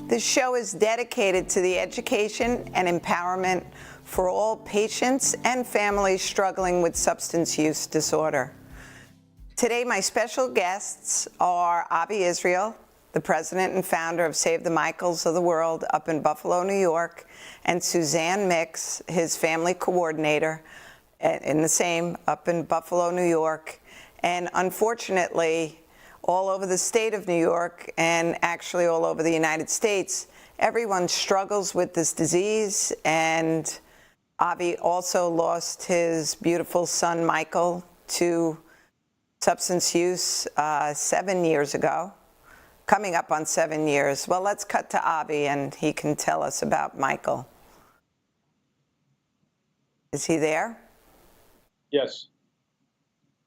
This show is dedicated to the education and empowerment for all patients and families struggling with substance use disorder. Today, my special guests are Avi Israel, the president and founder of Save the Michaels of the World up in Buffalo, New York, and Suzanne Mix, his family coordinator, in the same up in Buffalo, New York. And unfortunately, all over the state of New York and actually all over the United States, everyone struggles with this disease. And Avi also lost his beautiful son, Michael, to substance use 7 years ago, coming up on 7 years. Well, let's cut to Avi and he can tell us about Michael. Is he there? Yes.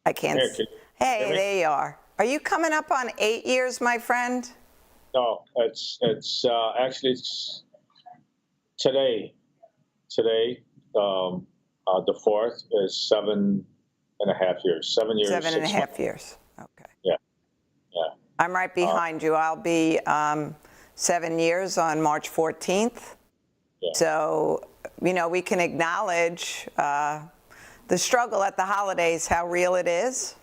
I can't see. Hey, there you are. Are you coming up on 8 years, my friend? No, it's actually it's today. Today, the 4th is 7.5 years. 7 years. 7.5 years. Okay. Yeah. I'm right behind you. I'll be 7 years on March 14th. Yeah. So, you know, we can acknowledge the struggle at the holidays, how real it is.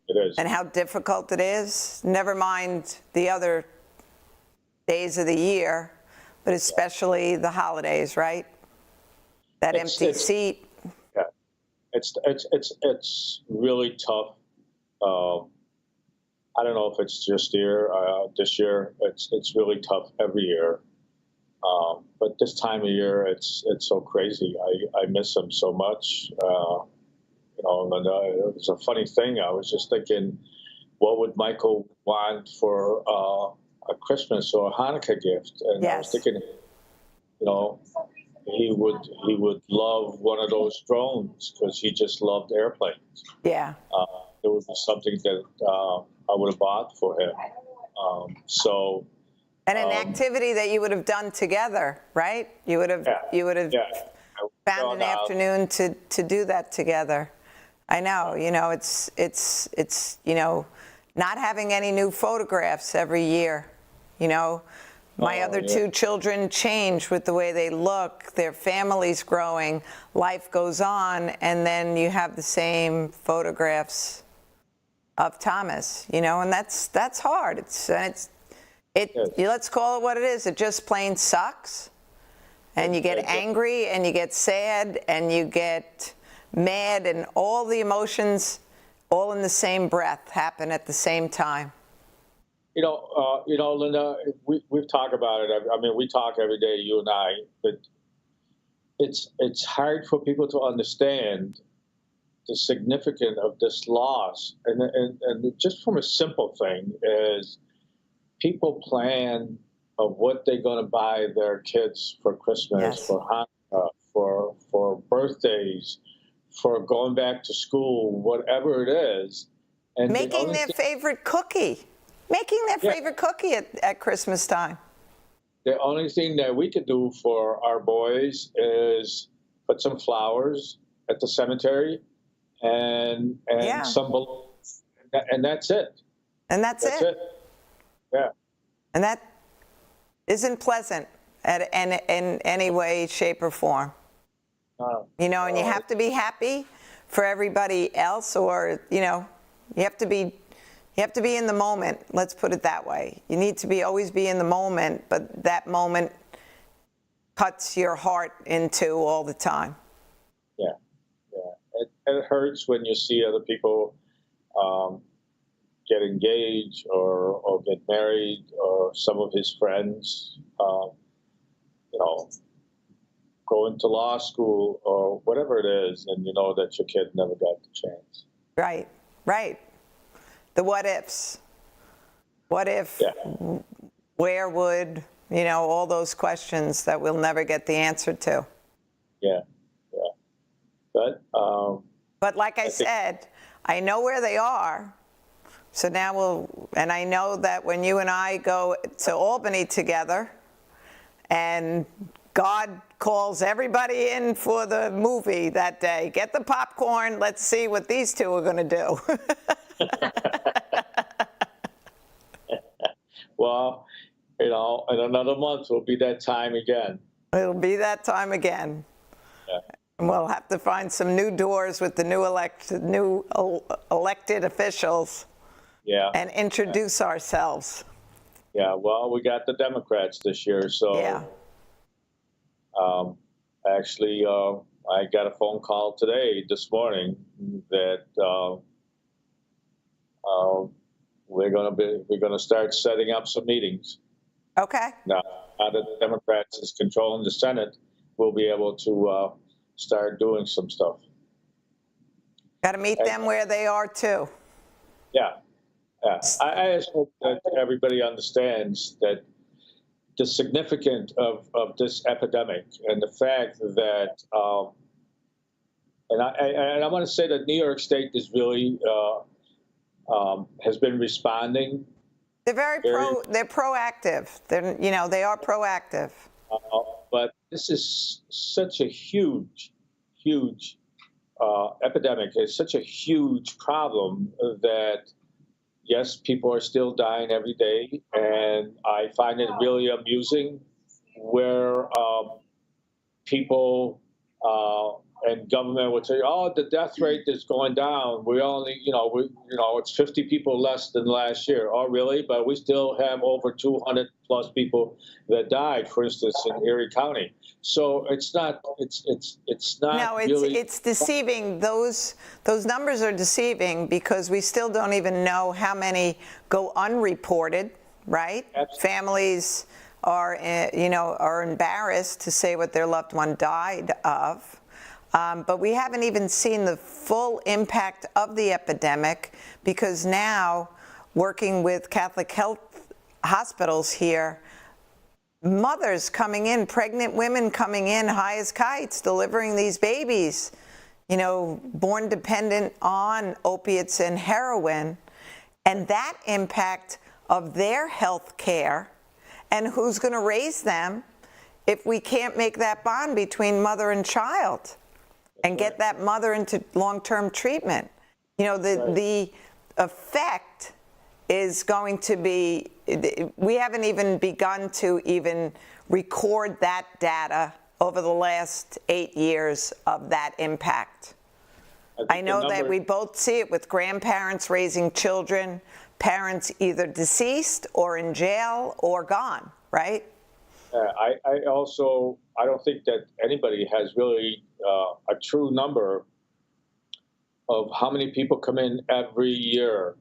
It is. And how difficult it is. Never mind the other days of the year, but especially the holidays, right? That empty seat. Yeah. It's really tough. I don't know if it's just this year. It's really tough every year. But this time of year, it's so crazy. I miss him so much. And it was a funny thing. I was just thinking, what would Michael want for a Christmas or a Hanukkah gift? And yes. I was thinking, he would love one of those drones because he just loved airplanes. Yeah. It would be something that I would have bought for him. And an activity that you would have done together, right? You would have found an afternoon to do that together. I know, it's not having any new photographs every year. My other two children change with the way they look, their family's growing, life goes on, and then you have the same photographs of Thomas, and that's hard. Let's call it what it is. It just plain sucks. And you get angry and you get sad and you get mad, and all the emotions all in the same breath happen at the same time. Linda, we've talked about it. I mean, we talk every day, you and I, but it's hard for people to understand the significance of this loss. And just from a simple thing is people plan of what they're going to buy their kids for Christmas, yes. for Hanukkah, for birthdays, for going back to school, whatever it is. And making their favorite cookie. Making their favorite cookie at Christmas time. The only thing that we could do for our boys is put some flowers at the cemetery and some balloons, and that's it. And that's it. Yeah. And that isn't pleasant in any way, shape, or form. And you have to be happy for everybody else, or you have to be in the moment. Let's put it that way. You need to always be in the moment, but that moment cuts your heart into all the time. Yeah. It hurts when you see other people get engaged or get married, or some of his friends, go into law school or whatever it is, and you know that your kid never got the chance. Right. The what ifs. What if, where would, all those questions that we'll never get the answer to. Yeah. But like I said, I know where they are. So now and I know that when you and I go to Albany together and God calls everybody in for the movie that day, get the popcorn, let's see what these two are going to do. Well, in another month will be that time again. It'll be that time again. Yeah. And we'll have to find some new doors with the new elected officials Yeah. and introduce ourselves. Yeah. Well, we got the Democrats this year, so Yeah. actually, I got a phone call this morning, that we're gonna start setting up some meetings. Okay. Now that the Democrats is controlling the Senate, we'll be able to start doing some stuff. Got to meet them where they are too. Yeah, yeah. I just hope that everybody understands that the significance of this epidemic, and the fact that, and I want to say that New York State is really has been responding. They're they're proactive. They are proactive. But this is such a huge epidemic. It's such a huge problem that, yes, people are still dying every day, and I find it really amusing where people and government would say, "Oh, the death rate is going down. We only, it's 50 people less than last year." Oh, really? But we still have over 200 plus people that died, for instance, in Erie County. So it's not. It's not. No, really. it's deceiving. Those numbers are deceiving because we still don't even know how many go unreported, right? Absolutely. Families are embarrassed to say what their loved one died of. But we haven't even seen the full impact of the epidemic, because now, working with Catholic Health hospitals here, mothers coming in, pregnant women coming in high as kites, delivering these babies, born dependent on opiates and heroin, and that impact of their health care, and who's going to raise them if we can't make that bond between mother and child and get that mother into long-term treatment. The effect is going to be, we haven't even begun to even record that data over the last 8 years of that impact. I know that we both see it with grandparents raising children, parents either deceased or in jail or gone, right? I don't think that anybody has really a true number of how many people come in every year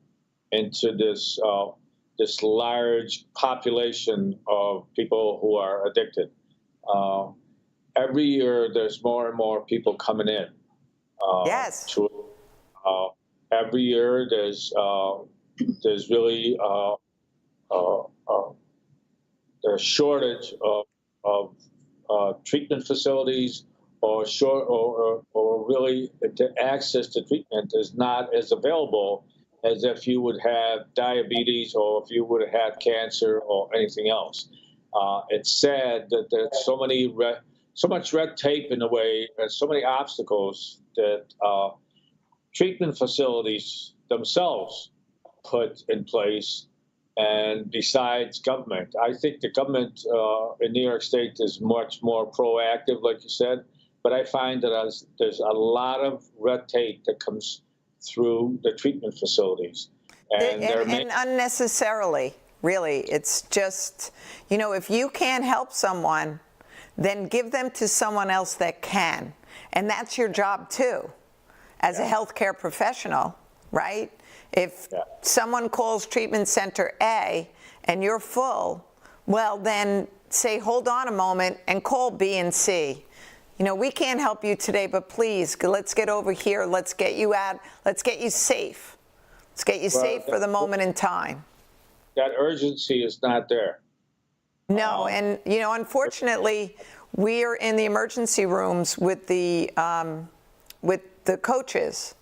into this large population of people who are addicted. Every year, there's more and more people coming in. Yes. Every year, there's really the shortage of treatment facilities, or really the access to treatment is not as available as if you would have diabetes, or if you would have had cancer or anything else. It's sad that there's so much red tape in the way, and so many obstacles that treatment facilities themselves put in place. And besides government, I think the government in New York State is much more proactive, like you said. But I find that there's a lot of red tape that comes through the treatment facilities. And unnecessarily, really. It's just, if you can't help someone, then give them to someone else that can. And that's your job too, as a healthcare professional, right? If someone calls treatment center A and you're full, well, then say, hold on a moment and call B and C. We can't help you today, but please, let's get over here. Let's get you out. Let's get you safe. Let's get you safe for the moment in time. That urgency is not there. No, and, unfortunately, we are in the emergency rooms with the coaches,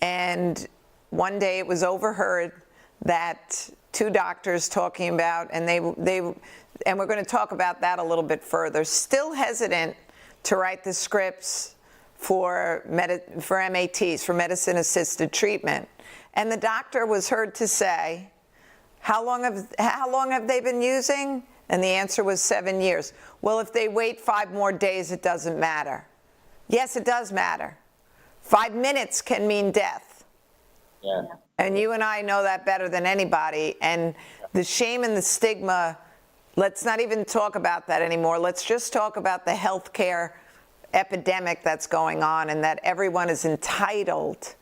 and one day it was overheard that two doctors talking about, and and we're going to talk about that a little bit further, still hesitant to write the scripts for MATs, for medicine-assisted treatment. And the doctor was heard to say, how long have they been using? And the answer was 7 years. Well, if they wait 5 more days, it doesn't matter. Yes, it does matter. 5 minutes can mean death. Yeah. And you and I know that better than anybody. And the shame and the stigma, let's not even talk about that anymore. Let's just talk about the healthcare epidemic that's going on, and that everyone is entitled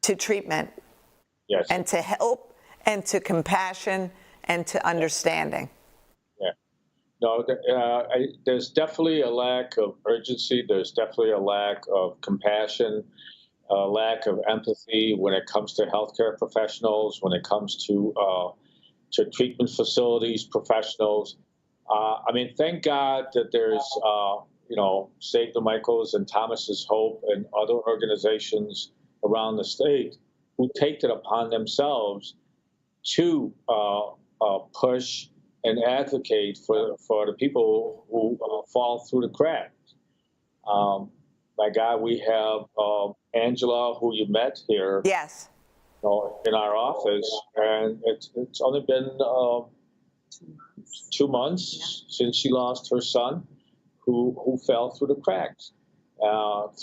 to treatment, Yes. and to help, and to compassion, and to understanding. Yeah. No, there's definitely a lack of urgency. There's definitely a lack of compassion, a lack of empathy when it comes to healthcare professionals, when it comes to treatment facilities professionals. I mean, thank God that there's, Save the Michaels and Thomas's Hope and other organizations around the state who take it upon themselves to push and advocate for the people who fall through the cracks. My God, we have Angela, who you met here, Yes. in our office, and it's only been 2 months since she lost her son, who fell through the cracks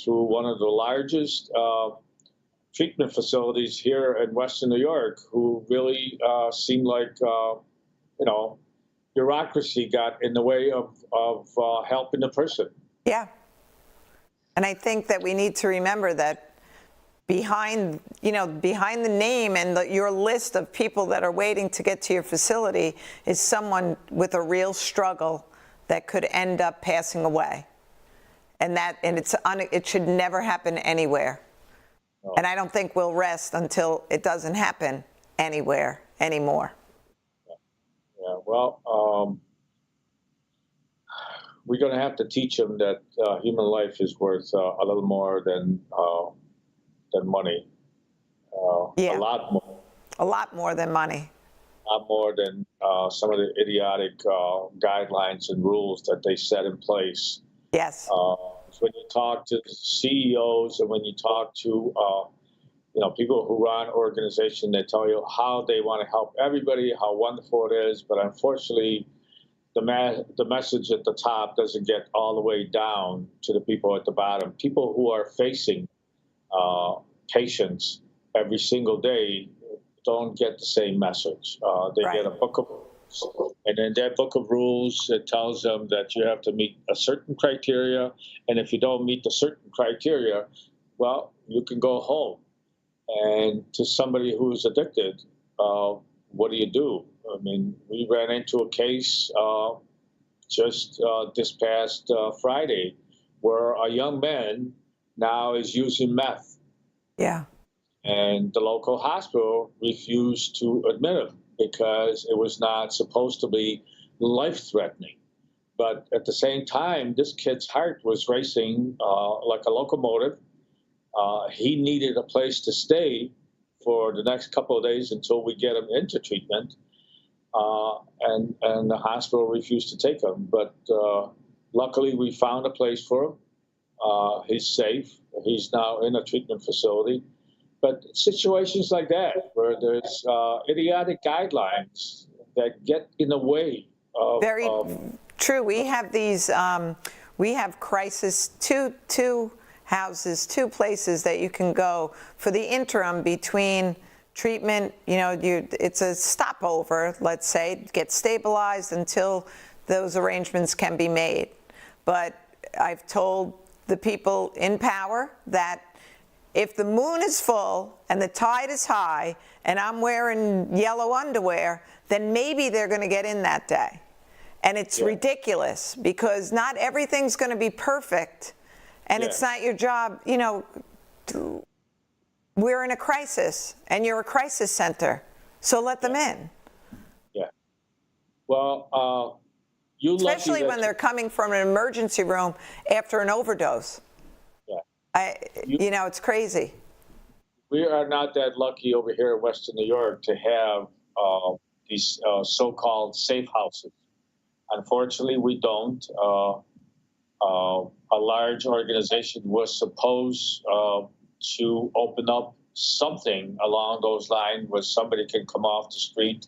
through one of the largest treatment facilities here in Western New York, who really seemed like bureaucracy got in the way of helping the person. Yeah. And I think that we need to remember that behind the name and your list of people that are waiting to get to your facility is someone with a real struggle that could end up passing away. And it should never happen anywhere. No. And I don't think we'll rest until it doesn't happen anywhere anymore. Yeah, well, we're going to have to teach them that human life is worth a little more than money. Yeah. A lot more. A lot more than money. A lot more than some of the idiotic guidelines and rules that they set in place. Yes. When you talk to CEOs and when you talk to people who run organizations, they tell you how they want to help everybody, how wonderful it is, but unfortunately, the message at the top doesn't get all the way down to the people at the bottom. People who are facing patients every single day don't get the same message. They Right. get a book of rules, and in that book of rules, it tells them that you have to meet a certain criteria, and if you don't meet the certain criteria, well, you can go home. And to somebody who's addicted, what do you do? I mean, we ran into a case just this past Friday where a young man now is using meth. Yeah. And the local hospital refused to admit him because it was not supposed to be life-threatening. But at the same time, this kid's heart was racing like a locomotive. He needed a place to stay for the next couple of days until we get him into treatment. And the hospital refused to take him. But luckily, we found a place for him. He's safe. He's now in a treatment facility. But situations like that, where there's idiotic guidelines that get in the way of... Very true. We have these, we have crisis, two houses, 2 places that you can go for the interim between treatment. It's a stopover, let's say, get stabilized until those arrangements can be made. But I've told the people in power that if the moon is full and the tide is high and I'm wearing yellow underwear, then maybe they're going to get in that day. And it's ridiculous because not everything's going to be perfect. And it's not your job, we're in a crisis and you're a crisis center. So let them in. Yeah. Well, Especially when they're coming from an emergency room after an overdose. Yeah. It's crazy. We are not that lucky over here in Western New York to have these so-called safe houses. Unfortunately, we don't. A large organization was supposed to open up something along those lines where somebody can come off the street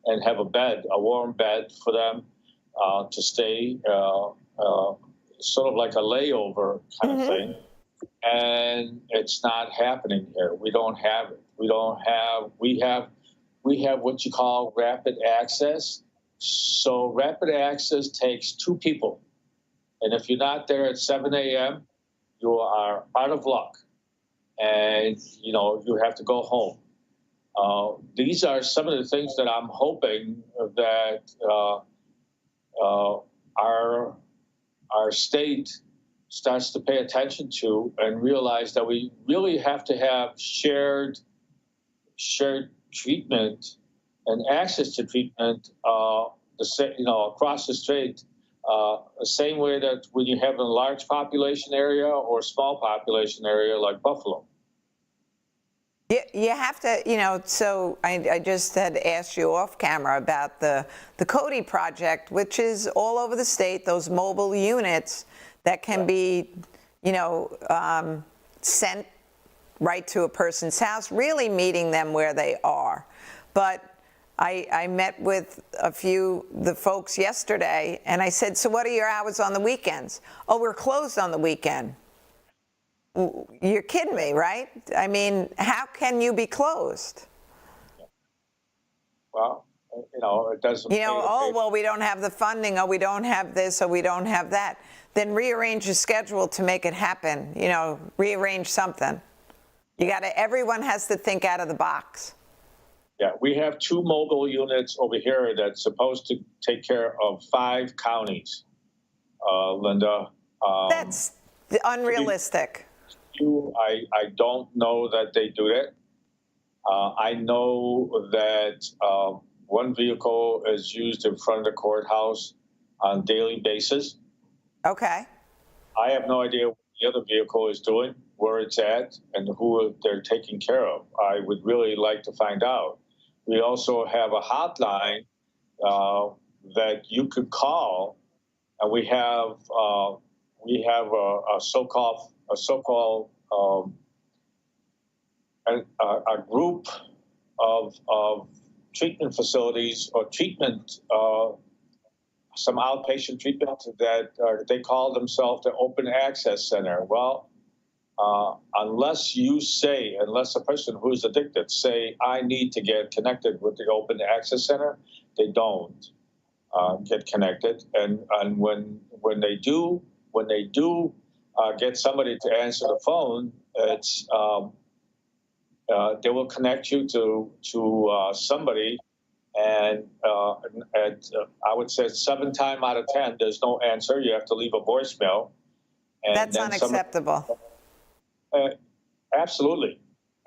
and have a bed, a warm bed for them. to stay, sort of like a layover kind of thing. And it's not happening here. We don't have it. We have what you call rapid access. So rapid access takes 2 people. And if you're not there at 7 a.m., you are out of luck. And, you have to go home. These are some of the things that I'm hoping that our state starts to pay attention to and realize that we really have to have shared treatment and access to treatment across the state, the same way that when you have a large population area or small population area like Buffalo. You have to, so I just had asked you off camera about the Cody project, which is all over the state, those mobile units that can be, sent right to a person's house, really meeting them where they are. But I met with the folks yesterday, and I said, so what are your hours on the weekends? Oh, we're closed on the weekend. You're kidding me, right? I mean, how can you be closed? Well, it doesn't. Well, we don't have the funding, or we don't have this, or we don't have that. Then rearrange your schedule to make it happen. Rearrange something. Everyone has to think out of the box. Yeah, we have 2 mobile units over here that's supposed to take care of 5 counties, Linda. That's unrealistic. I don't know that they do that. I know that one vehicle is used in front of the courthouse on a daily basis. Okay. I have no idea what the other vehicle is doing, where it's at, and who they're taking care of. I would really like to find out. We also have a hotline that you could call, and we have a so-called a group of treatment facilities or treatment, some outpatient treatment that they call themselves the Open Access Center. Well, unless a person who's addicted say, I need to get connected with the Open Access Center, they don't get connected. And when they do get somebody to answer the phone, it's they will connect you to somebody, and I would say 7 times out of 10, there's no answer. You have to leave a voicemail. And that's unacceptable. Absolutely.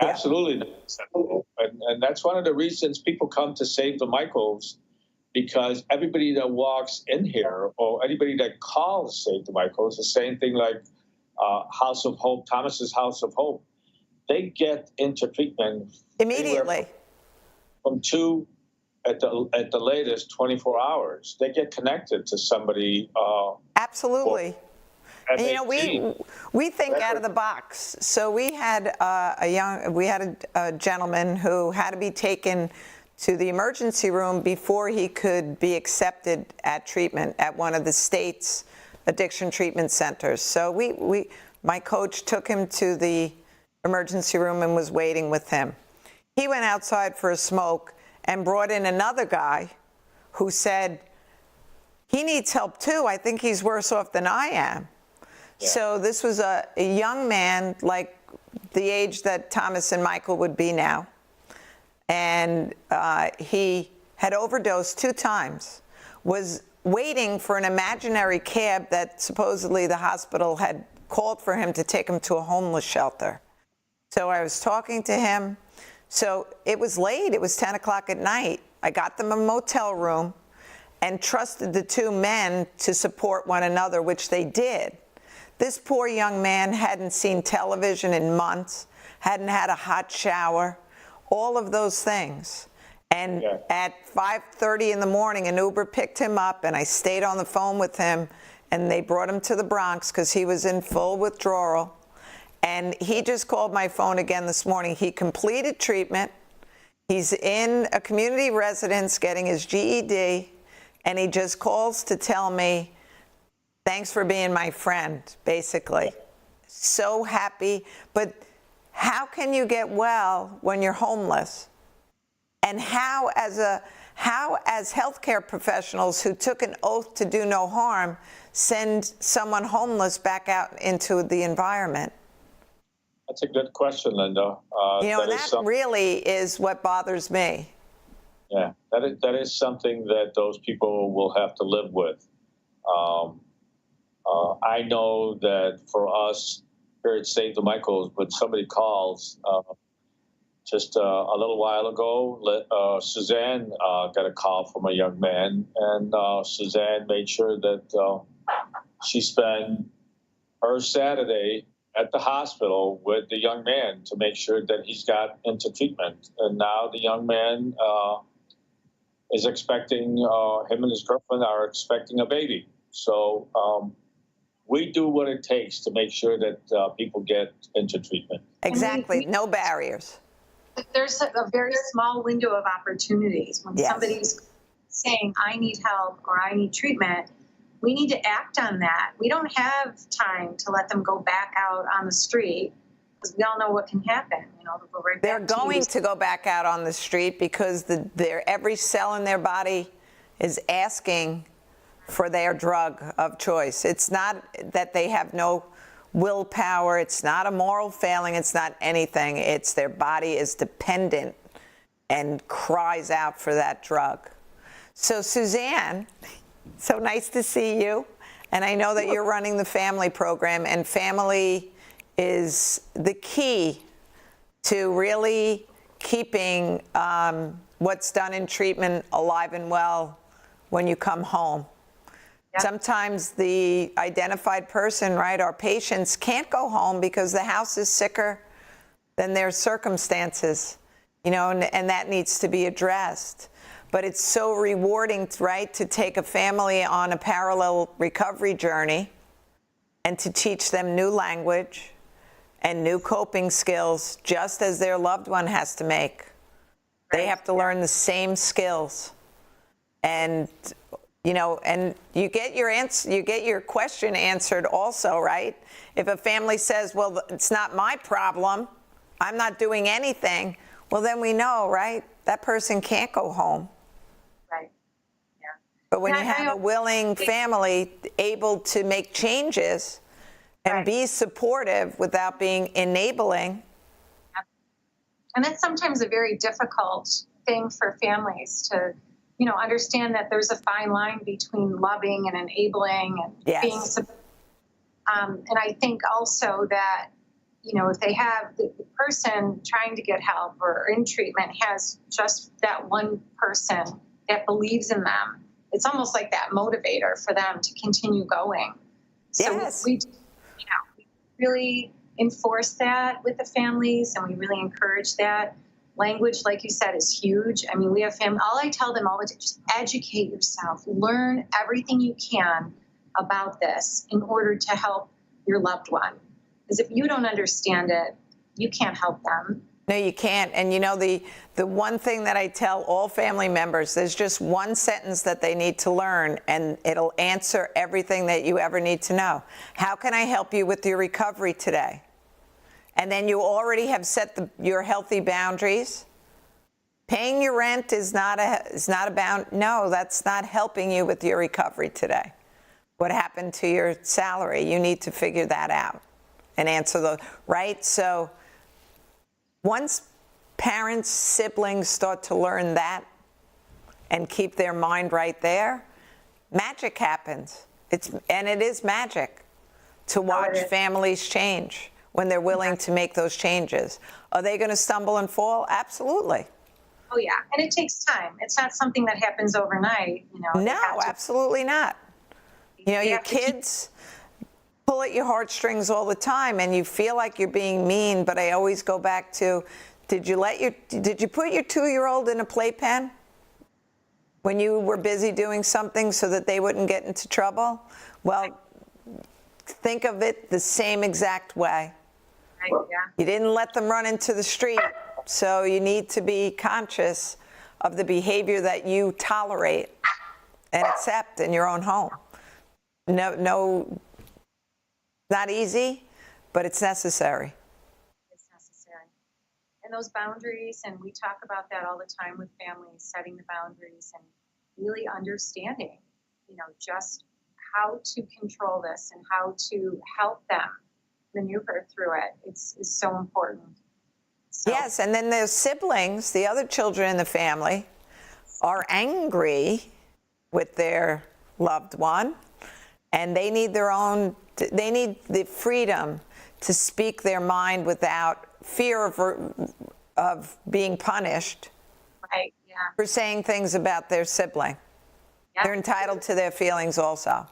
Absolutely. And that's one of the reasons people come to Save the Michaels, because everybody that walks in here or anybody that calls Save the Michaels, the same thing like House of Hope, Thomas's House of Hope, they get into treatment immediately from 2 at the latest 24 hours. They get connected to somebody. Absolutely. And, we think out of the box. So we had a gentleman who had to be taken to the emergency room before he could be accepted at treatment at one of the state's addiction treatment centers. So my coach took him to the emergency room and was waiting with him. He went outside for a smoke and brought in another guy who said, he needs help too. I think he's worse off than I am. Yeah. So this was a young man, like the age that Thomas and Michael would be now. And he had overdosed 2 times, was waiting for an imaginary cab that supposedly the hospital had called for him to take him to a homeless shelter. So I was talking to him. So it was late. It was 10 o'clock at night. I got them a motel room and trusted the 2 men to support one another, which they did. This poor young man hadn't seen television in months, hadn't had a hot shower, all of those things. And at 5:30 in the morning, an Uber picked him up, and I stayed on the phone with him, and they brought him to the Bronx because he was in full withdrawal. And he just called my phone again this morning. He completed treatment. He's in a community residence getting his GED, And he just calls to tell me, thanks for being my friend, basically. So happy. But how can you get well when you're homeless? And how as healthcare professionals who took an oath to do no harm, send someone homeless back out into the environment? That's a good question, Linda. That really is what bothers me. Yeah, that is something that those people will have to live with. I know that for us here at St. Michael's, when somebody calls, just a little while ago, Suzanne got a call from a young man, and Suzanne made sure that she spent her Saturday at the hospital with the young man to make sure that he's got into treatment. And now the young man is expecting, him and his girlfriend are expecting a baby. So we do what it takes to make sure that people get into treatment. Exactly, no barriers. There's a very small window of opportunities when somebody's saying, I need help or I need treatment. We need to act on that. We don't have time to let them go back out on the street because we all know what can happen. They'll go right back. They're going to go back out on the street because every cell in their body is asking for their drug of choice. It's not that they have no willpower. It's not a moral failing. It's not anything. It's their body is dependent and cries out for that drug. So Suzanne, so nice to see you. And I know that you're running the family program, and family is the key to really keeping what's done in treatment alive and well when you come home. Yep. Sometimes the identified person, right, our patients can't go home because the house is sicker than their circumstances, and that needs to be addressed. But it's so rewarding, right, to take a family on a parallel recovery journey and to teach them new language and new coping skills, just as their loved one has to make. They have to learn the same skills. And and you get your question answered also, right? If a family says, well, it's not my problem, I'm not doing anything, well, then we know, right? That person can't go home. Right. Yeah. But when you have a willing family able to make changes and be supportive without being enabling. And that's sometimes a very difficult thing for families to understand that there's a fine line between loving and enabling and being and I think also that, if they have the person trying to get help or in treatment has just that one person that believes in them, it's almost like that motivator for them to continue going. So we really enforce that with the families, and we really encourage that. Language, like you said, is huge. I mean, we have family. All I tell them all the time, just educate yourself. Learn everything you can about this in order to help your loved one. Because if you don't understand it, you can't help them. No, you can't. And the one thing that I tell all family members, there's just one sentence that they need to learn, and it'll answer everything that you ever need to know. How can I help you with your recovery today? And then you already have set your healthy boundaries. Paying your rent is not a bound. No, that's not helping you with your recovery today. What happened to your salary? You need to figure that out and answer those, right? So once parents, siblings start to learn that and keep their mind right there, magic happens. It is magic to watch families change when they're willing to make those changes. Are they going to stumble and fall? Absolutely. Oh, yeah. And it takes time. It's not something that happens overnight. No, absolutely not. Your kids pull at your heartstrings all the time, and you feel like you're being mean, but I always go back to, did you put your 2-year-old in a playpen when you were busy doing something so that they wouldn't get into trouble? Well, think of it the same exact way. Right, yeah. You didn't let them run into the street, so you need to be conscious of the behavior that you tolerate and accept in your own home. No, not easy, but it's necessary. It's necessary. And those boundaries, and we talk about that all the time with families, setting the boundaries and really understanding, just how to control this and how to help them maneuver through it. It's so important. So, yes, and then their siblings, the other children in the family, are angry with their loved one, and they need they need the freedom to speak their mind without fear of being punished. Right, yeah. For saying things about their sibling. Yep. They're entitled to their feelings also.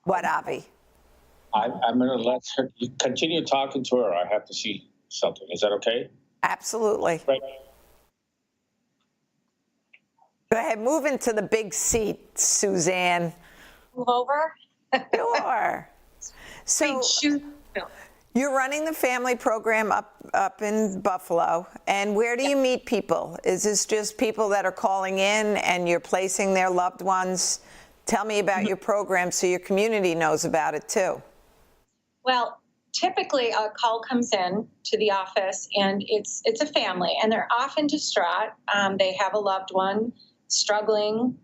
What, Avi? I'm going to let her continue talking to her. I have to see something. Is that okay? Absolutely. Right. Go ahead, move into the big seat, Suzanne. Move over. Sure. So you're running the family program up in Buffalo, and where do you meet people? Is this just people that are calling in and you're placing their loved ones? Tell me about your program so your community knows about it too. Well, typically a call comes in to the office and it's a family and they're often distraught. They have a loved one struggling.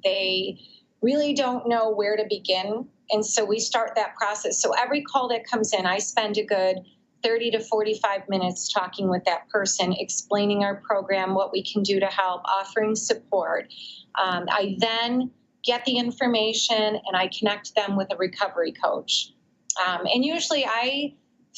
They really don't know where to begin. And so we start that process. So every call that comes in, I spend a good 30 to 45 minutes talking with that person, explaining our program, what we can do to help, offering support. I then get the information and I connect them with a recovery coach. And usually I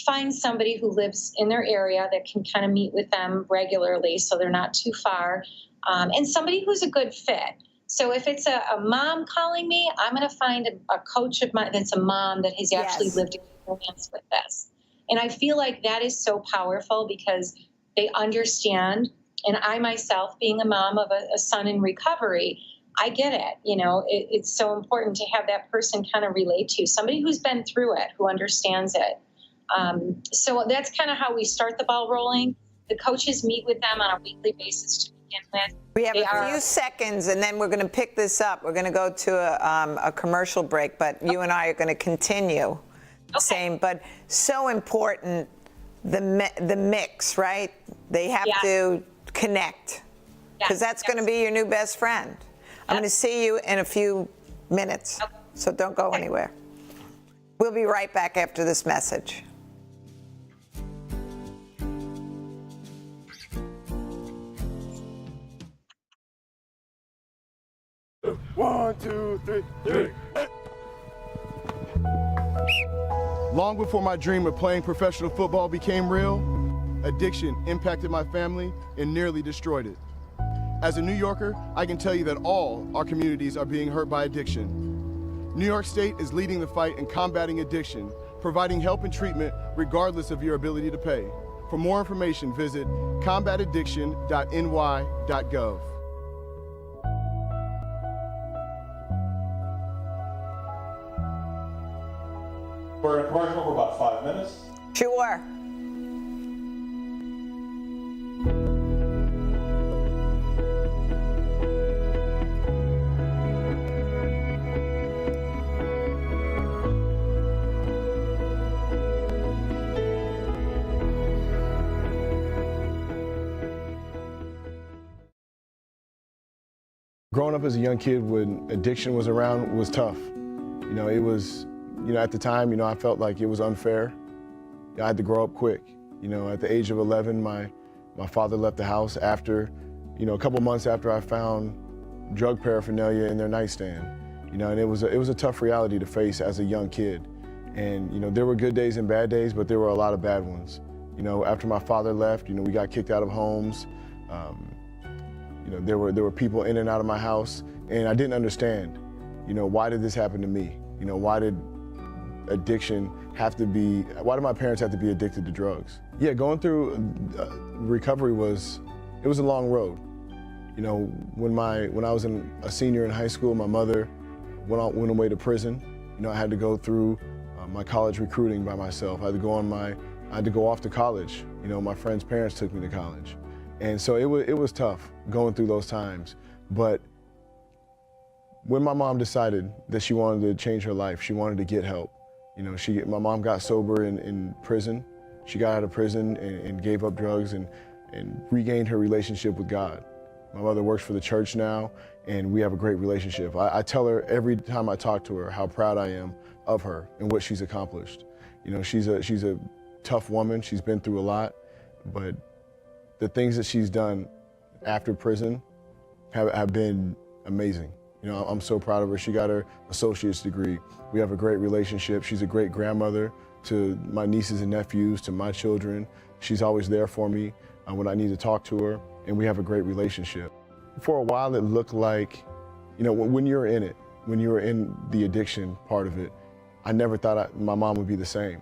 find somebody who lives in their area that can kind of meet with them regularly so they're not too far, and somebody who's a good fit. So if it's a mom calling me, I'm going to find a coach of mine that's a mom that has actually lived experience with this. And I feel like that is so powerful because they understand. And I myself, being a mom of a son in recovery, I get it. It's so important to have that person kind of relate to somebody who's been through it, who understands it. So that's kind of how we start the ball rolling. The coaches meet with them on a weekly basis to begin with. We have a few seconds, and then we're going to pick this up. We're going to go to a commercial break, but you and I are going to continue. Same, but so important, the mix, right? They have to connect, because that's going to be your new best friend. I'm going to see you in a few minutes, so don't go anywhere. We'll be right back after this message. One, two, three. Long before my dream of playing professional football became real, addiction impacted my family and nearly destroyed it. As a New Yorker, I can tell you that all our communities are being hurt by addiction. New York State is leading the fight in combating addiction, providing help and treatment regardless of your ability to pay. For more information, visit combataddiction.ny.gov. We're in a commercial for about 5 minutes. Sure. Growing up as a young kid when addiction was around was tough. It was, at the time, I felt like it was unfair. I had to grow up quick. At the age of 11, my father left the house after, a couple months after I found drug paraphernalia in their nightstand. And it was a tough reality to face as a young kid. And, there were good days and bad days, but there were a lot of bad ones. After my father left, we got kicked out of homes. There were people in and out of my house, and I didn't understand, why did this happen to me? Why did addiction why did my parents have to be addicted to drugs? Yeah, going through recovery was a long road. When I was a senior in high school, my mother went away to prison. I had to go through my college recruiting by myself. I had to go off to college. My friends' parents took me to college. And so it was tough going through those times. But when my mom decided that she wanted to change her life, she wanted to get help. You know, my mom got sober in prison. She got out of prison and gave up drugs and regained her relationship with God. My mother works for the church now, and we have a great relationship. I tell her every time I talk to her how proud I am of her and what she's accomplished. You know, she's a tough woman. She's been through a lot, but the things that she's done after prison have been amazing. You know, I'm so proud of her. She got her associate's degree. We have a great relationship. She's a great grandmother to my nieces and nephews, to my children. She's always there for me when I need to talk to her, and we have a great relationship. For a while, it looked like, you know, when you're in it, when you were in the addiction part of it, I never thought my mom would be the same.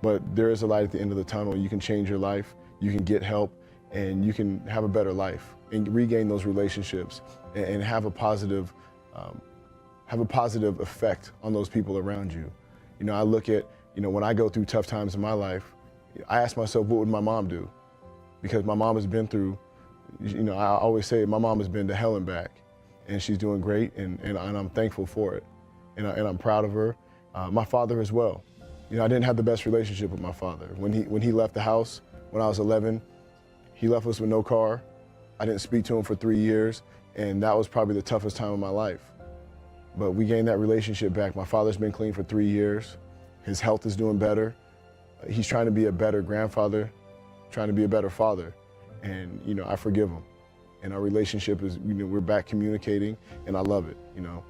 But there is a light at the end of the tunnel. You can change your life, you can get help, and you can have a better life and regain those relationships and have a positive effect on those people around you. You know, I look at, you know, when I go through tough times in my life, I ask myself, what would my mom do? Because my mom has been through, you know, I always say my mom has been to hell and back, and she's doing great, and I'm thankful for it, and I'm proud of her. My father as well. You know, I didn't have the best relationship with my father. When he left the house when I was 11, he left us with no car. I didn't speak to him for 3 years, and that was probably the toughest time of my life. But we gained that relationship back. My father's been clean for 3 years. His health is doing better. He's trying to be a better grandfather, trying to be a better father. And, you know, I forgive him. And our relationship is, you know, we're back communicating, and I love it, you know.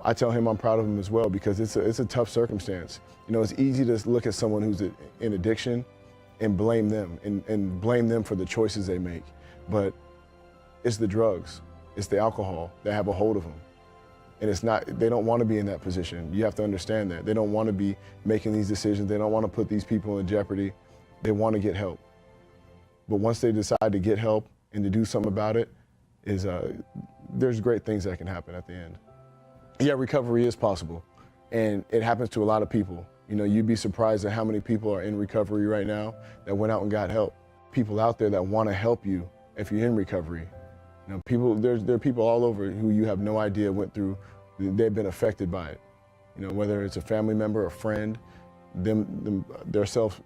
I tell him I'm proud of him as well, because it's a tough circumstance. You know, it's easy to look at someone who's in addiction and blame them, and blame them for the choices they make. But it's the drugs, it's the alcohol that have a hold of them. And it's not, they don't want to be in that position. You have to understand that. They don't want to be making these decisions. They don't want to put these people in jeopardy. They want to get help. But once they decide to get help and to do something about it, there's great things that can happen at the end. Yeah, recovery is possible, and it happens to a lot of people. You know, you'd be surprised at how many people are in recovery right now that went out and got help. People out there that want to help you if you're in recovery. You know, there are people all over who you have no idea went through, they've been affected by it. You know, whether it's a family member, a friend, themselves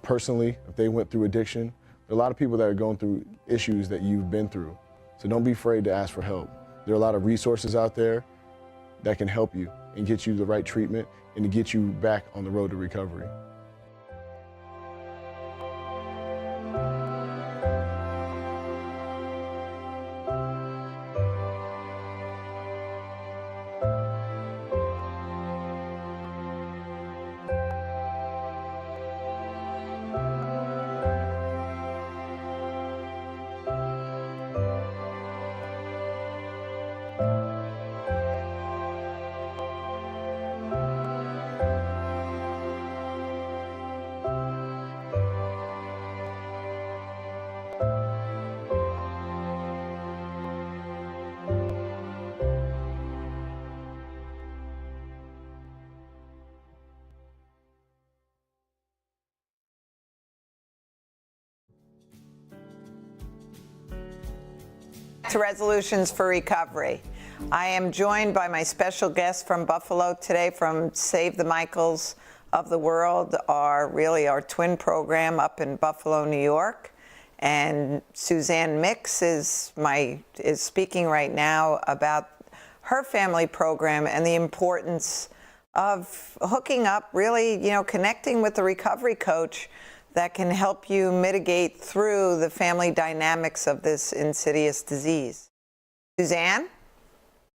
personally, if they went through addiction. There are a lot of people that are going through issues that you've been through. So don't be afraid to ask for help. There are a lot of resources out there that can help you and get you the right treatment and to get you back on the road to recovery. To Resolutions for Recovery. I am joined by my special guest from Buffalo today, from Save the Michaels of the World, our twin program up in Buffalo, New York. And Suzanne Mix is speaking right now about her family program and the importance of hooking up, really, you know, connecting with the recovery coach that can help you mitigate through the family dynamics of this insidious disease. Suzanne?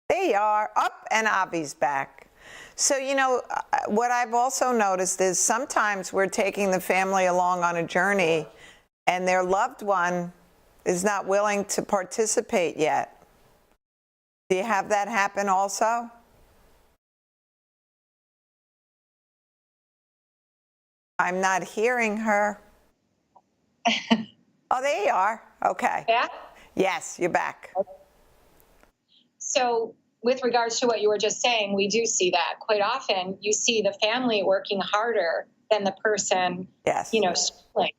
There you are, up, and Avi's back. So, you know, what I've also noticed is sometimes we're taking the family along on a journey and their loved one is not willing to participate yet. Do you have that happen also? I'm not hearing her. Oh, there you are. Okay. Yeah? Yes, you're back. So with regards to what you were just saying, we do see that. Quite often you see the family working harder than the person, yes, you know, struggling.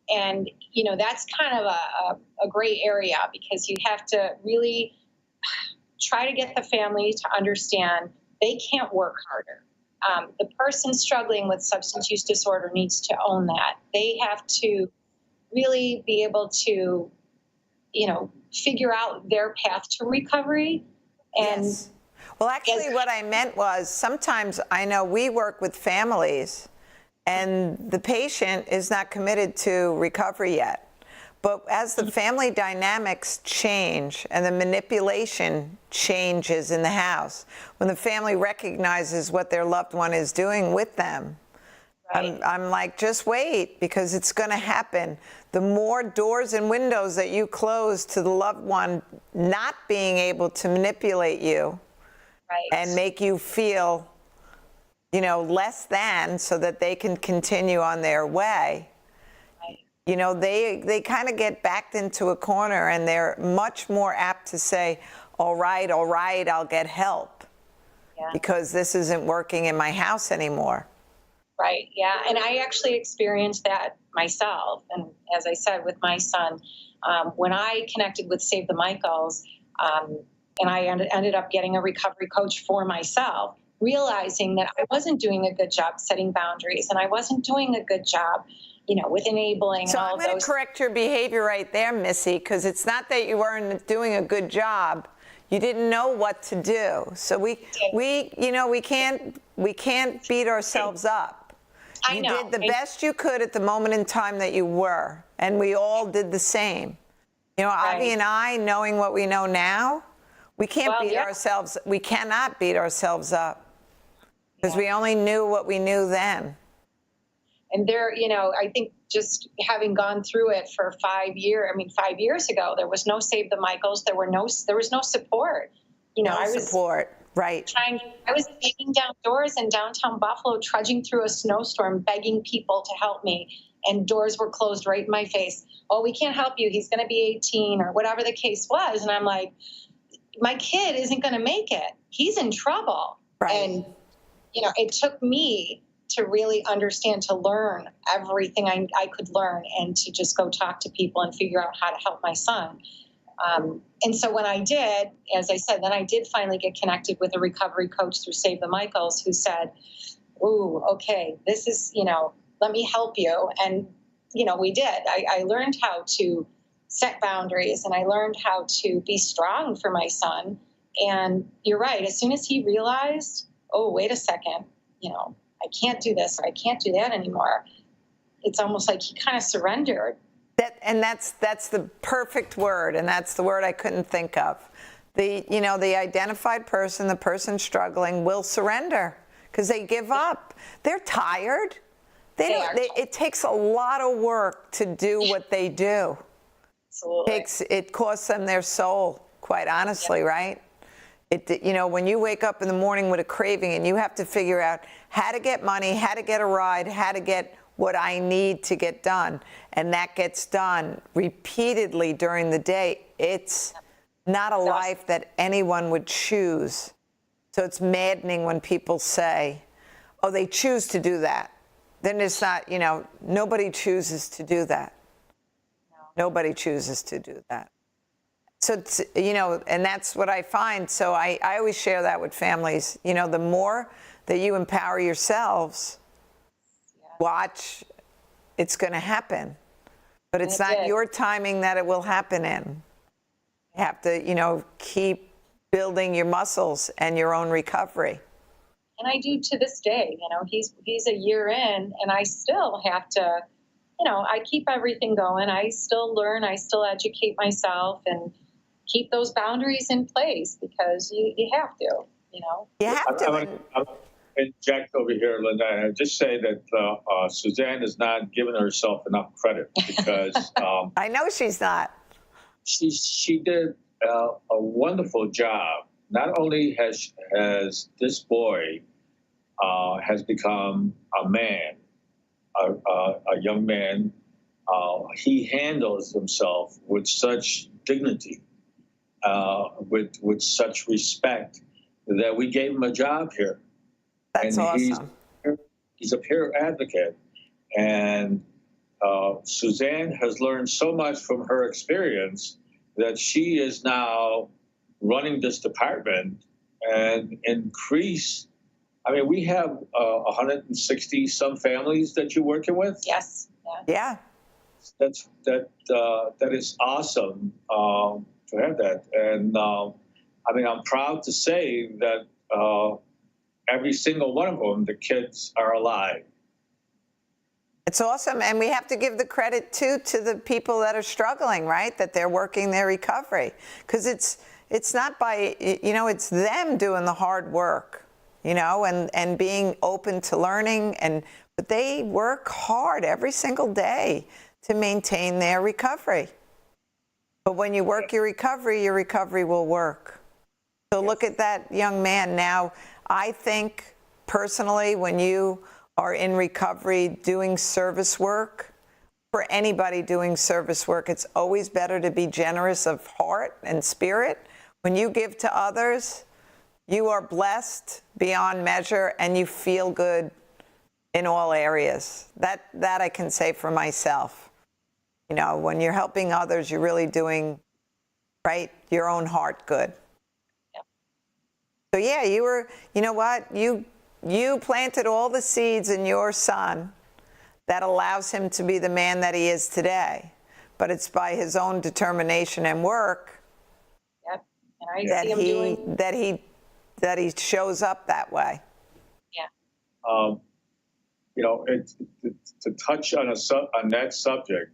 And, that's kind of a gray area, because you have to really try to get the family to understand they can't work harder. The person struggling with substance use disorder needs to own that. They have to really be able to, figure out their path to recovery. And Yes. Well, actually, what I meant was sometimes I know we work with families and the patient is not committed to recovery yet. But as the family dynamics change and the manipulation changes in the house, when the family recognizes what their loved one is doing with them, right. I'm like, just wait, because it's going to happen. The more doors and windows that you close to the loved one not being able to manipulate you Right. and make you feel, less than, so that they can continue on their way, Right. they kind of get backed into a corner, and they're much more apt to say, all right, I'll get help, Yeah. because this isn't working in my house anymore. Right. Yeah. And I actually experienced that myself. And as I said, with my son, when I connected with Save the Michaels, and I ended up getting a recovery coach for myself, realizing that I wasn't doing a good job setting boundaries, and I wasn't doing a good job, with enabling So and all I'm going those. to correct your behavior right there, Missy, because it's not that you weren't doing a good job. You didn't know what to do. So we can't beat ourselves up. I know. You did the best you could at the moment in time that you were, and we all did the same. Avi and I, knowing what we know now, we can't beat ourselves. We cannot beat ourselves up, because we only knew what we knew then. And I think just having gone through it for 5 years, 5 years ago, there was no Save the Michaels. There was no support. Support, right. I was beating down doors in downtown Buffalo, trudging through a snowstorm, begging people to help me. And doors were closed right in my face. Oh, we can't help you. He's going to be 18, or whatever the case was. And I'm like, my kid isn't going to make it. He's in trouble. Right. And, it took me to really understand, to learn everything I could learn, and to just go talk to people and figure out how to help my son. And so when I did, as I said, then I did finally get connected with a recovery coach through Save the Michaels, who said, ooh, okay, this is, let me help you. And, we did. I learned how to set boundaries, and I learned how to be strong for my son. And you're right. As soon as he realized, oh, wait a second, I can't do this, or I can't do that anymore, it's almost like he kind of surrendered. That's the perfect word, and that's the word I couldn't think of. The identified person, the person struggling, will surrender because they give up. They're tired. It takes a lot of work to do what they do. Absolutely. It costs them their soul, quite honestly, right? When you wake up in the morning with a craving and you have to figure out how to get money, how to get a ride, how to get what I need to get done, and that gets done repeatedly during the day, it's not a life that anyone would choose. So it's maddening when people say, oh, they choose to do that. Then it's not, nobody chooses to do that. No. Nobody chooses to do that. So, and that's what I find. So I always share that with families. The more that you empower yourselves, watch, it's going to happen. But it's not your timing that it will happen in. You have to, keep building your muscles and your own recovery. And I do to this day. He's a year in, and I still have to, I keep everything going. I still learn. I still educate myself and keep those boundaries in place, because you have to, You have to. And Jack over here, Linda, I just say that Suzanne is not giving herself enough credit, because I know she's not. She did a wonderful job. Not only has this boy has become a man, a young man, he handles himself with such dignity, with such respect, that we gave him a job here. That's and awesome. He's a peer advocate, and Suzanne has learned so much from her experience that she is now running this department and increase. I mean, we have 160 some families that you're working with. Yes. Yeah. That is awesome to have that. And I mean, I'm proud to say that every single one of them, the kids are alive. It's awesome. And we have to give the credit, too, to the people that are struggling, right? That they're working their recovery. Because it's not by, it's them doing the hard work, and being open to learning. But they work hard every single day to maintain their recovery. But when you work your recovery will work. So look at that young man. Now, I think personally, when you are in recovery doing service work, for anybody doing service work, it's always better to be generous of heart and spirit. When you give to others, you are blessed beyond measure and you feel good in all areas. That I can say for myself. When you're helping others, you're really doing, right, your own heart good. Yep. So yeah, you know what? You planted all the seeds in your son that allows him to be the man that he is today. But it's by his own determination and work Yep. And I see him doing that he shows up that way. Yeah. To touch on that subject,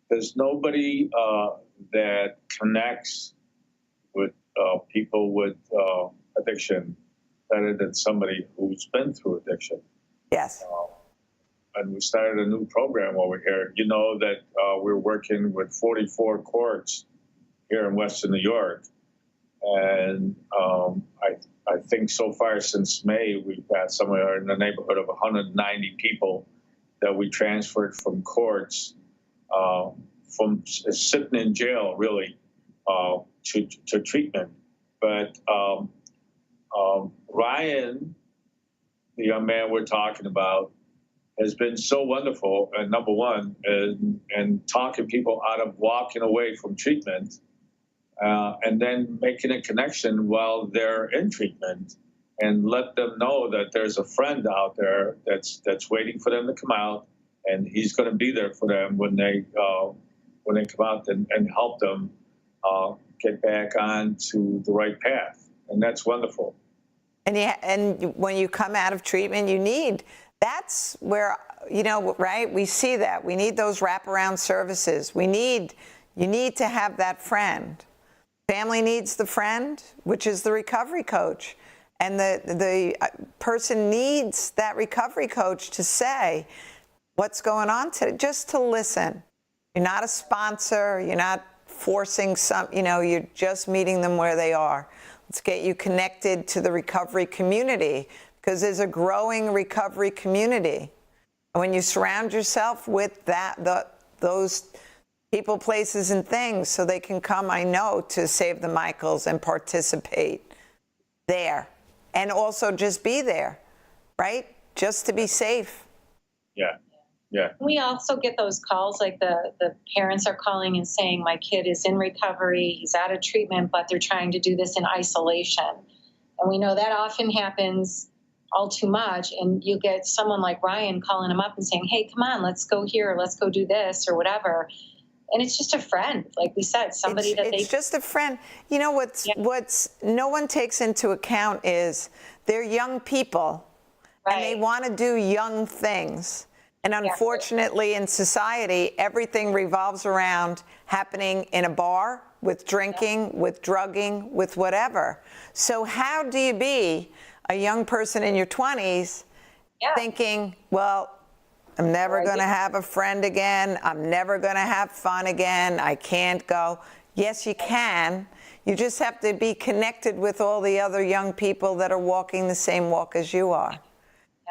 there's nobody that connects with people with addiction better than somebody who's been through addiction. Yes. And we started a new program over here. You know that we're working with 44 courts here in Western New York. And I think so far since May, we've got somewhere in the neighborhood of 190 people that we transferred from courts, from sitting in jail, really, to treatment. But Ryan, the young man we're talking about, has been so wonderful, and number one, and talking people out of walking away from treatment, and then making a connection while they're in treatment, and let them know that there's a friend out there that's waiting for them to come out, and he's going to be there for them when they come out and help them get back onto the right path, and that's wonderful. And when you come out of treatment, that's where, right? We see that. We need those wraparound services. You need to have that friend. Family needs the friend, which is the recovery coach. And the person needs that recovery coach to say, what's going on today? Just to listen. You're not a sponsor. You're not forcing you're just meeting them where they are. Let's get you connected to the recovery community, because there's a growing recovery community. And when you surround yourself with those people, places, and things, so they can come, I know, to Save the Michaels and participate there. And also just be there, right? Just to be safe. Yeah. Yeah. We also get those calls, like the parents are calling and saying, my kid is in recovery, he's out of treatment, but they're trying to do this in isolation. And we know that often happens all too much. And you get someone like Ryan calling them up and saying, hey, come on, let's go here, let's go do this or whatever. And it's just a friend, like we said, somebody it's just a friend. You know, what's no one takes into account is they're young people, right, and they want to do young things. And unfortunately, in society, everything revolves around happening in a bar, with drinking, with drugging, with whatever. So how do you be a young person in your 20s thinking, well, I'm never going to have a friend again. I'm never going to have fun again. I can't go. Yes, you can. You just have to be connected with all the other young people that are walking the same walk as you are.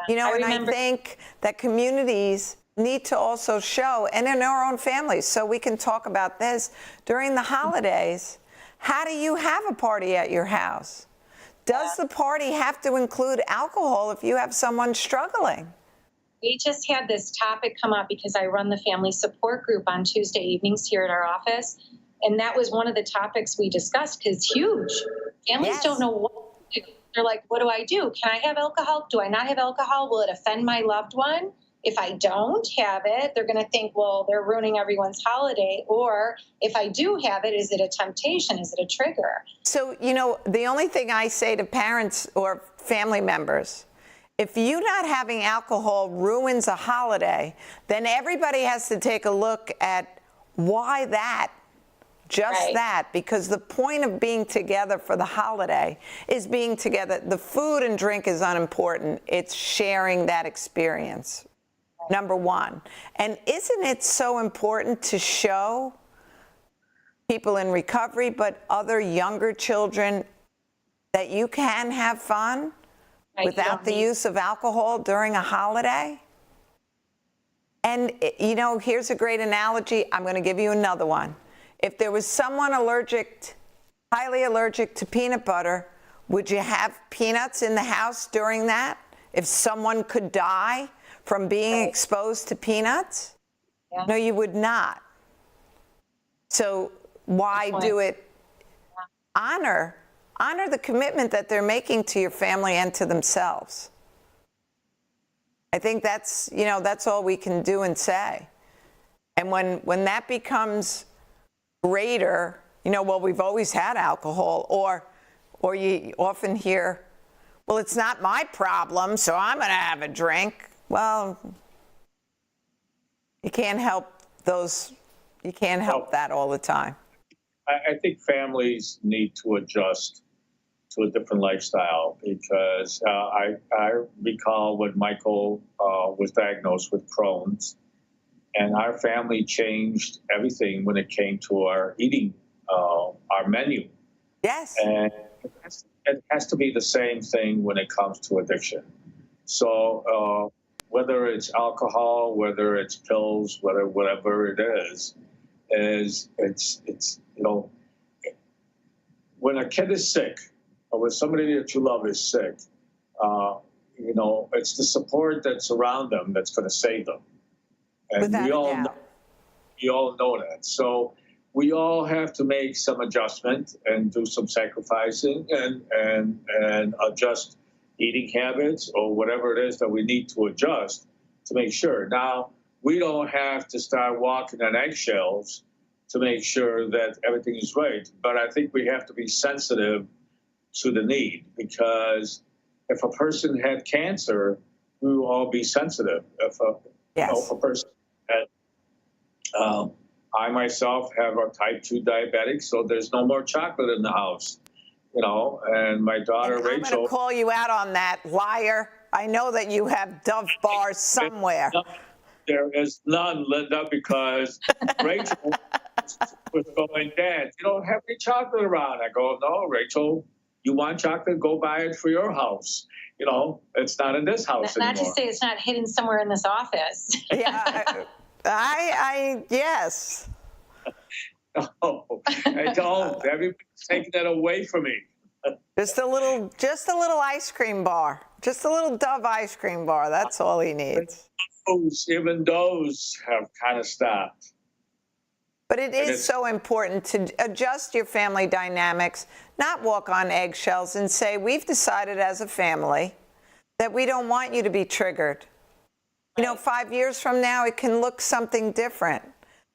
I think that communities need to also show, and in our own families, so we can talk about this during the holidays. How do you have a party at your house? Does the party have to include alcohol if you have someone struggling? We just had this topic come up because I run the family support group on Tuesday evenings here at our office. And that was one of the topics we discussed because it's huge. Families Yes. don't know what to do. They're like, what do I do? Can I have alcohol? Do I not have alcohol? Will it offend my loved one? If I don't have it, they're going to think, well, they're ruining everyone's holiday. Or if I do have it, is it a temptation? Is it a trigger? So, the only thing I say to parents or family members, if you not having alcohol ruins a holiday, then everybody has to take a look at why that, just Right. that, because the point of being together for the holiday is being together. The food and drink is unimportant. It's sharing that experience, number one. And isn't it so important to show people in recovery, but other younger children, that you can have fun Right, you without don't the need- use of alcohol during a holiday? And, here's a great analogy. I'm going to give you another one. If there was someone highly allergic to peanut butter, would you have peanuts in the house during that? If someone could die from being exposed to peanuts? Yeah. No, you would not. So why Good do it? Honor the commitment that they're making to your family and to themselves. I think that's all we can do and say. And when that becomes greater, well, we've always had alcohol, or you often hear, well, it's not my problem, so I'm going to have a drink. Well, you can't help that all the time. I think families need to adjust to a different lifestyle because I recall when Michael was diagnosed with Crohn's, and our family changed everything when it came to our eating, our menu. Yes. And it has to be the same thing when it comes to addiction. So whether it's alcohol, whether it's pills, whatever it is it's when a kid is sick or when somebody that you love is sick, it's the support that's around them that's going to save them. And Without we a all doubt. know that. So we all have to make some adjustment and do some sacrificing and adjust eating habits or whatever it is that we need to adjust to make sure. Now, we don't have to start walking on eggshells to make sure that everything is right. But I think we have to be sensitive to the need, because if a person had cancer, we will all be sensitive. If a person had, I myself have a type 2 diabetic, so there's no more chocolate in the house, and my daughter And I'm Rachel. going to call you out on that, liar. I know that you have Dove bars somewhere. There is none, Linda, because Rachel was going, Dad, you don't have any chocolate around. I go, no, Rachel, you want chocolate? Go buy it for your house. It's not in this house Not anymore. to say it's not hidden somewhere in this office. Yeah, yes. No, I don't. Everybody's taking that away from me. Just a little ice cream bar. Just a little Dove ice cream bar. That's all he needs. Even those have kind of stopped. But it is so important to adjust your family dynamics, not walk on eggshells and say, we've decided as a family that we don't want you to be triggered. 5 years from now, it can look something different.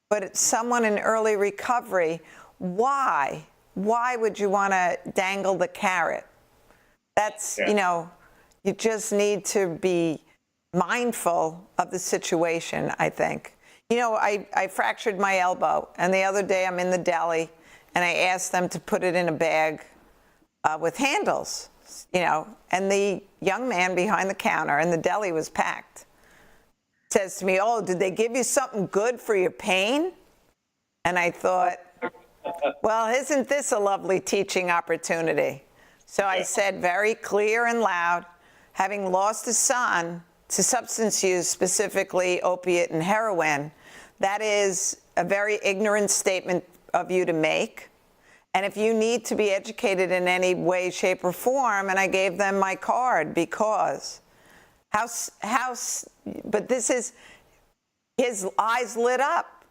But it's someone in early recovery, why? Why would you want to dangle the carrot? That's, you just need to be mindful of the situation, I think. I fractured my elbow, and the other day I'm in the deli, and I asked them to put it in a bag with handles, and the young man behind the counter, and the deli was packed, says to me, oh, did they give you something good for your pain? And I thought, well, isn't this a lovely teaching opportunity? So I said very clear and loud, having lost a son to substance use, specifically opiate and heroin, that is a very ignorant statement of you to make. And if you need to be educated in any way, shape, or form, and I gave them my card because But this is, his eyes lit up.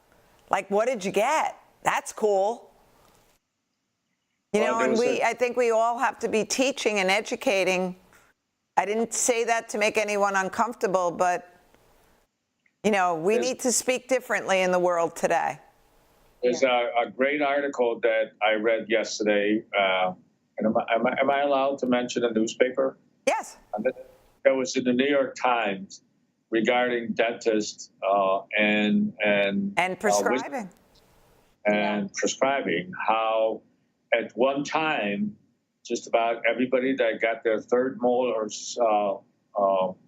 Like, what did you get? That's cool. You know, and I think we all have to be teaching and educating. I didn't say that to make anyone uncomfortable, but, you know, we need to speak differently in the world today. There's a great article that I read yesterday. And am I allowed to mention a newspaper? Yes. That was in the New York Times regarding dentists and prescribing. Prescribing. How at one time, just about everybody that got their third molars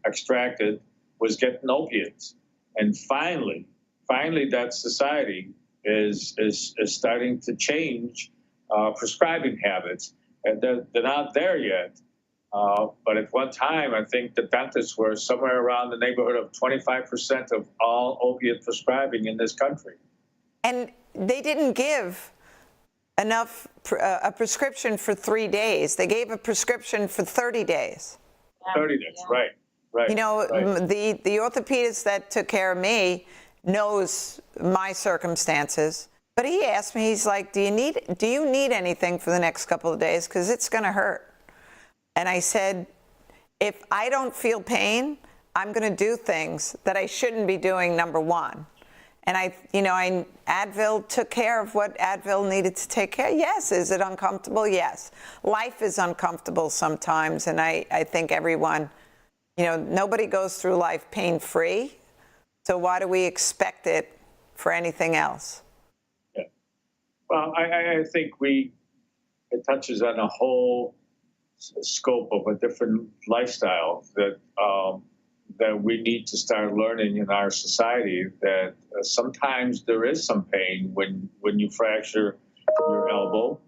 extracted was getting opiates, and finally, that society is starting to change prescribing habits. And they're not there yet. But at one time, I think the dentists were somewhere around the neighborhood of 25% of all opiate prescribing in this country. And they didn't give enough a prescription for 3 days. They gave a prescription for 30 days. 30 days, right. You know, the orthopedist that took care of me knows my circumstances. But he asked me, he's like, do you need anything for the next couple of days? Because it's going to hurt. And I said, if I don't feel pain, I'm going to do things that I shouldn't be doing, number one. And Advil took care of what Advil needed to take care of. Yes. Is it uncomfortable? Yes. Life is uncomfortable sometimes. And I think everyone, nobody goes through life pain-free. So why do we expect it for anything else? Yeah. Well, I think it touches on a whole scope of a different lifestyle that we need to start learning in our society, that sometimes there is some pain when you fracture your elbow.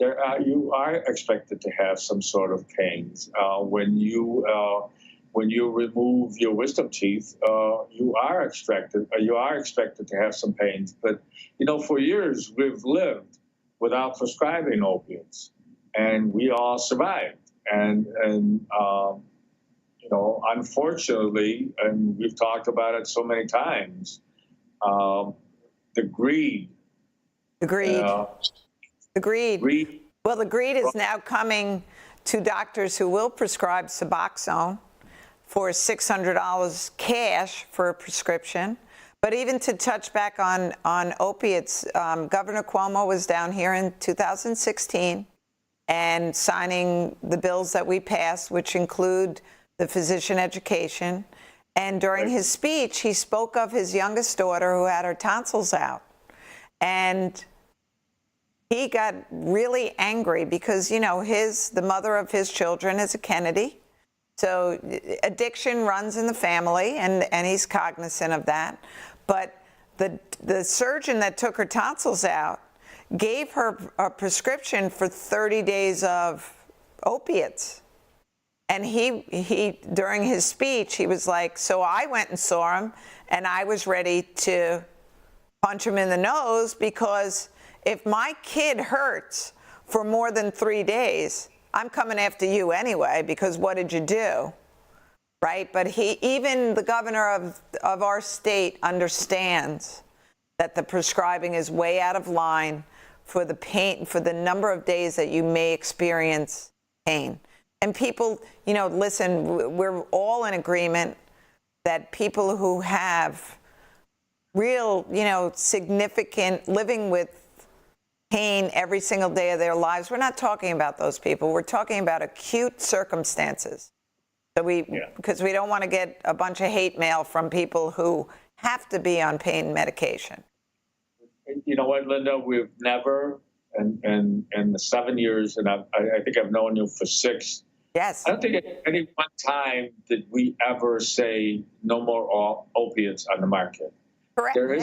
You are expected to have some sort of pains. When you remove your wisdom teeth, you are expected to have some pains. But for years we've lived without prescribing opiates, and we all survived. And unfortunately, and we've talked about it so many times, the greed. The greed. Well, the greed is now coming to doctors who will prescribe Suboxone for $600 cash for a prescription. But even to touch back on opiates, Governor Cuomo was down here in 2016 and signing the bills that we passed, which include the physician education. And during his speech, he spoke of his youngest daughter who had her tonsils out. And he got really angry because, the mother of his children is a Kennedy. So addiction runs in the family, and he's cognizant of that. But the surgeon that took her tonsils out gave her a prescription for 30 days of opiates. And he during his speech, he was like, so I went and saw him, and I was ready to punch him in the nose, because if my kid hurts for more than 3 days, I'm coming after you anyway, because what did you do? Right? But even the governor of our state understands that the prescribing is way out of line for the pain, for the number of days that you may experience pain. And people, listen, we're all in agreement that people who have real, significant living with pain every single day of their lives, we're not talking about those people. We're talking about acute circumstances. So because we don't want to get a bunch of hate mail from people who have to be on pain medication. You know what, Linda? We've never, in the 7 years, and I think I've known you for 6. Yes. I don't think at any one time did we ever say no more opiates on the market. Correct. There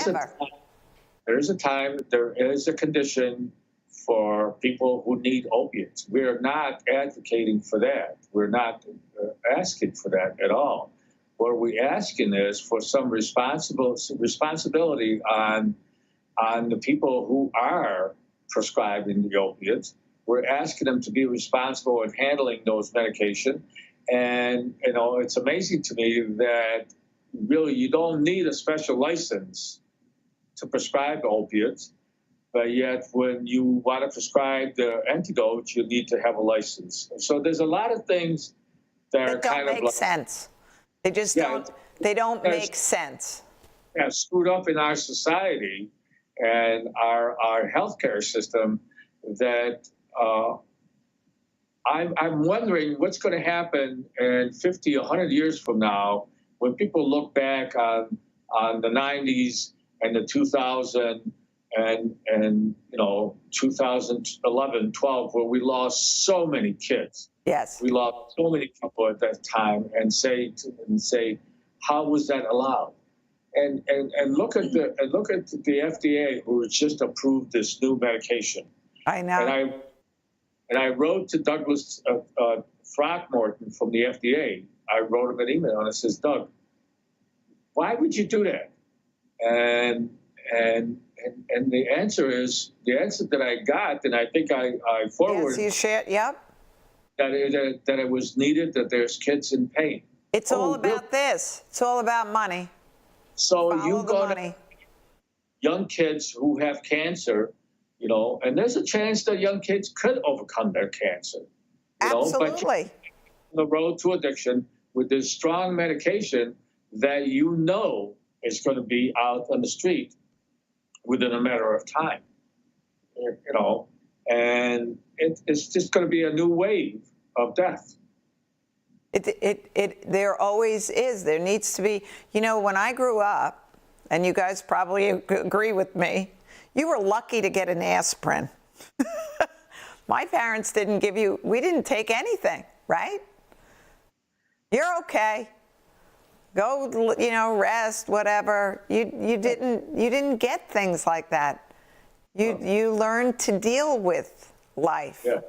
is a condition for people who need opiates. We're not advocating for that. We're not asking for that at all. What we're asking is for some responsibility on the people who are prescribing the opiates. We're asking them to be responsible in handling those medications And, you know, it's amazing to me that really you don't need a special license to prescribe opiates, but yet when you want to prescribe the antidote, you need to have a license. So there's a lot of things that are That don't kind of make like, sense. They just Yeah, don't, they don't there's- make sense. yeah, screwed up in our society and our healthcare system that I'm wondering what's going to happen in 50, 100 years from now when people look back on the 90s and the 2000 and you know 2011, 12, where we lost so many kids. Yes. We lost so many people at that time, and say how was that allowed? And look at the FDA, who has just approved this new medication. I know. And I wrote to Douglas Throckmorton from the FDA. I wrote him an email and I says, Doug, why would you do that? And the answer that I got, and I think I forwarded, Yes, you shared, yep. that it was needed, that there's kids in pain. It's all about this. It's all about money. So Follow you the go money. to young kids who have cancer, you know, and there's a chance that young kids could overcome their cancer. You know, but Absolutely. on the road to addiction with this strong medication that you know is going to be out on the street within a matter of time. You know, and it's just going to be a new wave of death. There always is. There needs to be, you know, when I grew up, and you guys probably agree with me, you were lucky to get an aspirin. My parents didn't give you, we didn't take anything, right? You're okay. Go, you know, rest, whatever. You didn't get things like that. You learned to deal with life. Yeah.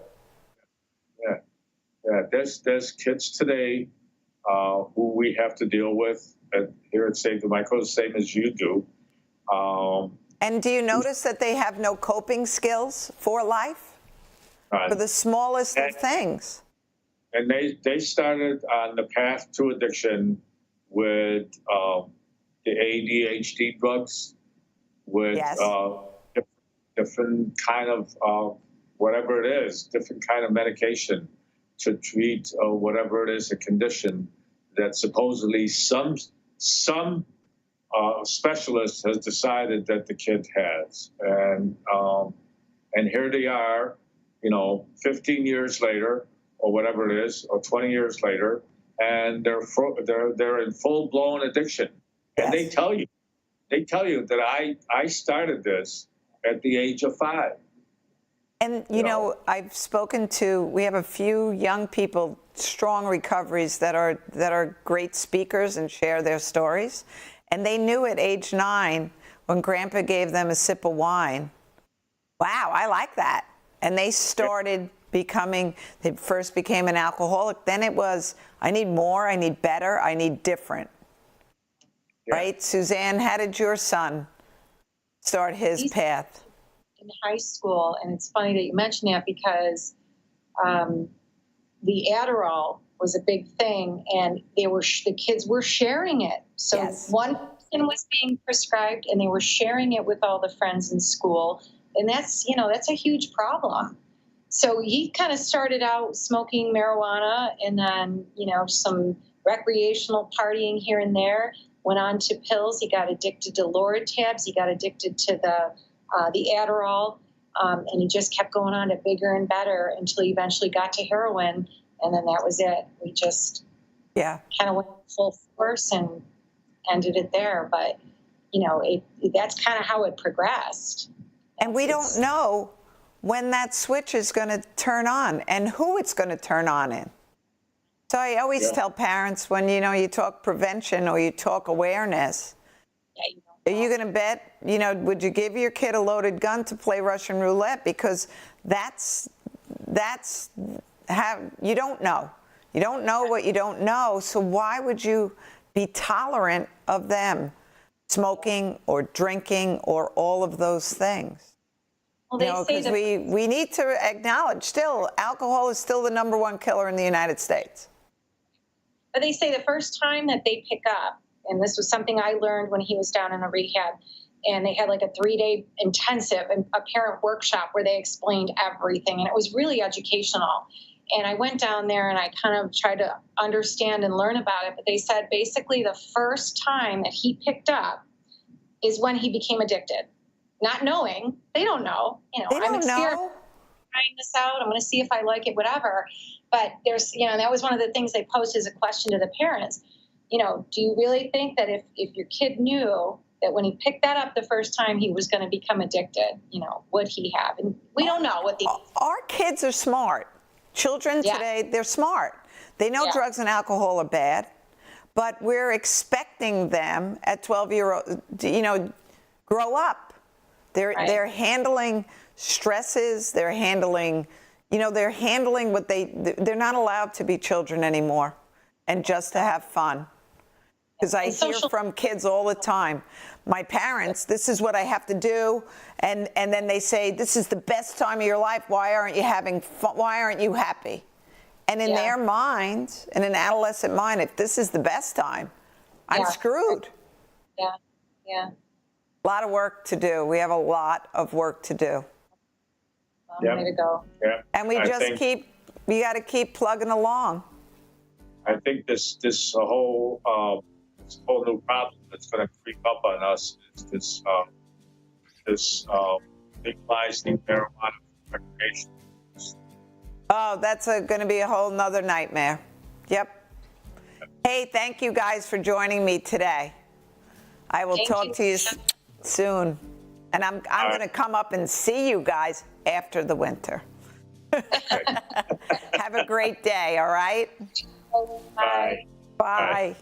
There's kids today who we have to deal with here at Save the Micro, the same as you do. And do you notice that they have no coping skills for life? For the smallest of things. And they started on the path to addiction with the ADHD drugs, with Yes. different kind of whatever it is, different kind of medication to treat whatever it is, a condition that supposedly some specialist has decided that the kid has. And here they are, you know, 15 years later, or whatever it is, or 20 years later, and they're in full-blown addiction. And Yes. they tell you that I started this at the age of 5. And, you know, I've spoken to, we have a few young people, strong recoveries that are great speakers and share their stories. And they knew at age 9, when Grandpa gave them a sip of wine, wow, I like that. And they started becoming, they first became an alcoholic. Then it was, I need more, I need better, I need different. Yeah. Right? Suzanne, how did your son start his path? In high school, and it's funny that you mention that because the Adderall was a big thing, and the kids were sharing it. So Yes. one person was being prescribed, and they were sharing it with all the friends in school, and that's a huge problem. So he kind of started out smoking marijuana, and then some recreational partying here and there. Went on to pills. He got addicted to Loratabs. He got addicted to the Adderall, and he just kept going on to bigger and better until he eventually got to heroin, and then that was it. We just kind of went full force and ended it there. But that's kind of how it progressed. And we don't know when that switch is going to turn on and who it's going to turn on in. So I always tell parents when, you talk prevention or you talk awareness, are you going to bet, would you give your kid a loaded gun to play Russian roulette? Because that's how you don't know. You don't know what you don't know. So why would you be tolerant of them smoking or drinking or all of those things? Well, they say because that we need to acknowledge still, alcohol is still the #1 killer in the United States. But they say the first time that they pick up, and this was something I learned when he was down in a rehab, and they had like a 3-day intensive and a parent workshop where they explained everything, and it was really educational. And I went down there and I kind of tried to understand and learn about it. But they said basically the first time that he picked up is when he became addicted. Not knowing, they don't know. You know, They don't I'm experiencing know. trying this out. I'm going to see if I like it, whatever. But there's, you know, that was one of the things they posed as a question to the parents. You know, do you really think that if your kid knew that when he picked that up the first time he was going to become addicted, you know, would he have? And we don't know what the... Our kids are smart. Children today, they're smart. They know drugs and alcohol are bad, but we're expecting them at 12-year-old, you know, grow up. They're handling stresses. They're handling, you know, they're handling what they're not allowed to be children anymore and just to have fun. Because I hear from kids all the time, my parents, this is what I have to do. And then they say, this is the best time of your life. Why aren't you having fun? Why aren't you happy? And in their minds, in an adolescent mind, if this is the best time, I'm screwed. Yeah, yeah. A lot of work to do. We have a lot of work to do. Way to go. Yeah. And we we got to keep plugging along. I think this whole new problem that's going to creep up on us is this legalizing marijuana for recreation. Oh, that's going to be a whole nother nightmare. Yep. Hey, thank you guys for joining me today. I will talk to you soon. And I'm going to come up and see you guys after the winter. Have a great day, all right? Bye. Bye.